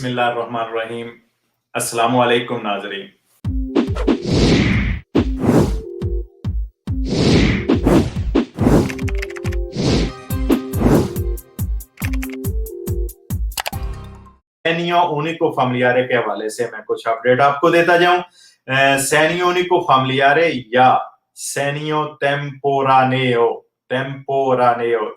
बिस्मिल्लाहिर्रहमानिर्रहीम। अस्सलामु अलैकुम नाज़रीन। सैनियो ऊनिको फैमिलियारे के हवाले से मैं कुछ अपडेट आपको देता जाऊं। सैनियो ऊनिको फैमिलियारे या सैनियो टेम्पोरानेओ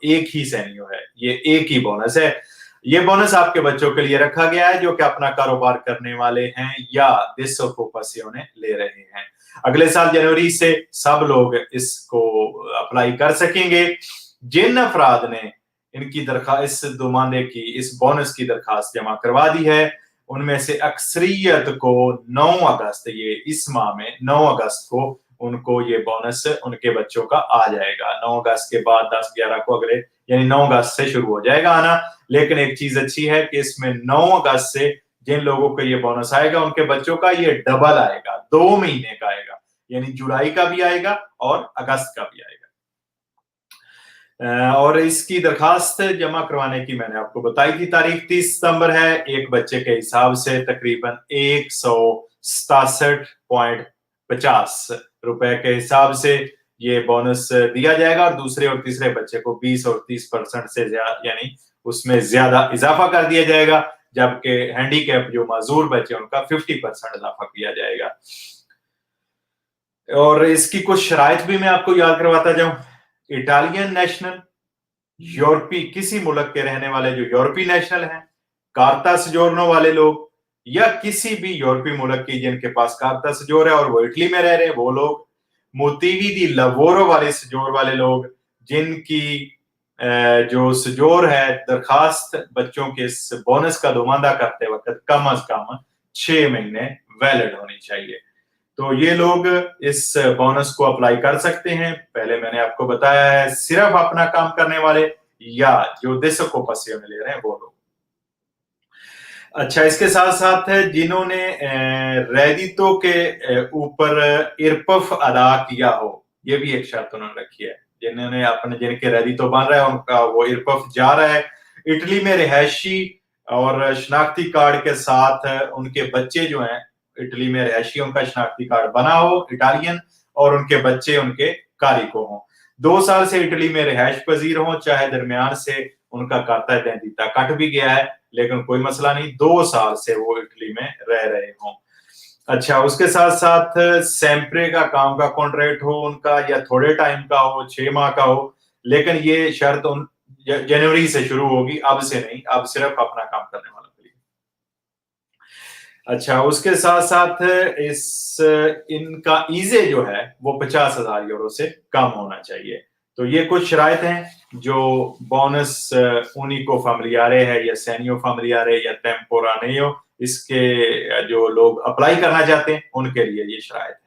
एक ही सैनियो है, ये एक ही बोनस है। ये बोनस आपके बच्चों के लिए रखा गया है जो कि अपना कारोबार करने वाले हैं या डिसोकुपासियोने ले रहे हैं। अगले साल जनवरी से सब लोग इसको अप्लाई कर सकेंगे। जिन अफराद ने इनकी दरखास्त दुमाने की इस बोनस की दरखास्त जमा करवा दी है, उनमें से अक्सरियत को 9 अगस्त, ये इस माह में 9 अगस्त को उनको ये बोनस उनके बच्चों का आ जाएगा। 9 अगस्त के बाद 10-11 को अगले यानी 9 अगस्त से शुरू हो जाएगा आना। लेकिन एक चीज अच्छी है कि इसमें 9 अगस्त से जिन लोगों को ये बोनस आएगा उनके बच्चों का ये डबल आएगा, 2 महीने का आएगा, यानी जुलाई का भी आएगा और अगस्त का भी आएगा। और इसकी दरखास्त जमा करवाने की मैंने आपको बताई थी तारीख 30 सितंबर है। एक बच्चे के हिसाब से तकरीबन 167.50 रुपए के हिसाब से ये बोनस दिया जाएगा और दूसरे और तीसरे बच्चे को 20 और 30% से यानी उसमें ज्यादा इजाफा कर दिया जाएगा, जबकि हैंडीकैप जो माजूर बच्चे उनका 50% इजाफा किया जाएगा। और इसकी कुछ शराइत भी मैं आपको याद करवाता जाऊं। इटालियन नेशनल, यूरोपी किसी मुल्क के रहने वाले जो यूरोपी नेशनल हैं, कार्ता सजोरनो वाले लोग या किसी भी यूरोपी मुल्क की जिनके पास कार्ता सजोर है और वो इटली में रह रहे हैं वो लोग, मोतीवी दी लवोरो वाले सजोर वाले लोग जिनकी जो सजोर है दरखास्त बच्चों के इस बोनस का नुमाइंदा करते वक्त कम अज कम 6 महीने वैलिड होनी चाहिए। तो ये लोग इस बोनस को अप्लाई कर सकते हैं। पहले मैंने आपको बताया है सिर्फ अपना काम करने वाले या जो डिसोकुपासियोने ले रहे हैं वो लोग। अच्छा, इसके साथ साथ जिन्होंने रेडितो के ऊपर इरपफ अदा किया हो, ये भी एक शर्त उन्होंने रखी है। जिन्होंने अपने जिनके रेडितो बन रहा है उनका वो इरपफ जा रहा है। इटली में रिहायशी और शनाख्ती कार्ड के साथ उनके बच्चे जो हैं इटली में रिहायशियों का शनाख्ती कार्ड बना हो इटालियन और उनके बच्चे उनके कारी को हों। 2 साल से इटली में रिहायश पजीर हों, चाहे दरमियान से उनका खाता देता कट भी गया है लेकिन कोई मसला नहीं, 2 साल से वो इटली में रह रहे हों। अच्छा, उसके साथ साथ सैम्प्रे का काम का कॉन्ट्रैक्ट हो उनका या थोड़े टाइम का हो, 6 माह का हो, लेकिन ये शर्त उन जनवरी से शुरू होगी, अब से नहीं, अब सिर्फ अपना काम करने वालों के लिए। अच्छा, उसके साथ साथ इनका ईजे जो है वो 50,000 यूरो से कम होना चाहिए। तो ये कुछ शराइत हैं जो बोनस ऊनिको फैमिलियारे है या सैनियो फैमिलियारे या टेम्पोरानेओ, इसके जो लोग अप्लाई करना चाहते हैं उनके लिए ये शराइत है।